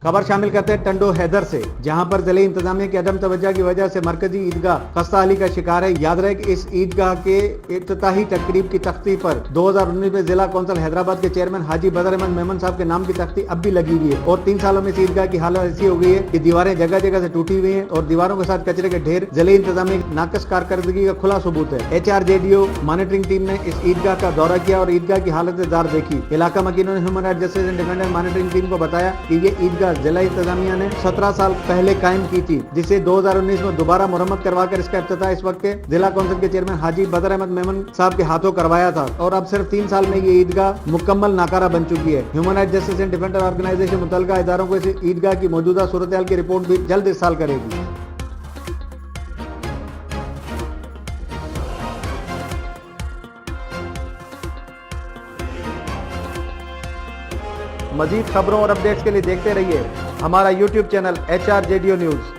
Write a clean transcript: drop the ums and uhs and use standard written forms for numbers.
खबर शामिल करते हैं टंडो हैदर से, जहां पर जिले इंतजामिया की अदम तवज्जो की वजह से मरकजी ईदगाह खस्ताहाली का शिकार है। याद रहे कि इस ईदगाह के इफ्तिताही तकरीब की तख्ती पर 2019 में जिला कौंसिल हैदराबाद के चेयरमैन हाजी बदर अहमद मेमन साहब के नाम की तख्ती अब भी लगी हुई है और 3 सालों में इस ईदगाह की हालत ऐसी हो गई है कि दीवारें जगह जगह से टूटी हुई है और दीवारों के साथ कचरे के ढेर। जिले इंतजामिया की नाकस कारकर्दगी का खुला सबूत है। HRJDO मॉनिटरिंग टीम ने इस ईदगाह का दौरा किया और ईदगाह की हालत जार देखी। इलाका मकीनों ने human right justice and defender monitoring team को बताया कि ये ईदगाह जिला इंतजामिया ने 17 साल पहले कायम की थी, जिसे 2019 में दोबारा मुरम्मत करवाकर इसका इफ्तिताह इस वक्त के जिला कौंसिल के चेयरमैन हाजी बदर अहमद मेमन साहब के हाथों करवाया था और अब सिर्फ 3 साल में ये ईदगाह मुकम्मल नाकारा बन चुकी है। Human right justice and defender organization मुतल्लिका इदारों को इस ईदगाह की मौजूदा सूरत-ए-हाल की रिपोर्ट भी जल्द इरसाल करेगी। मजीद खबरों और अपडेट्स के लिए देखते रहिए हमारा YouTube चैनल HRJDO न्यूज।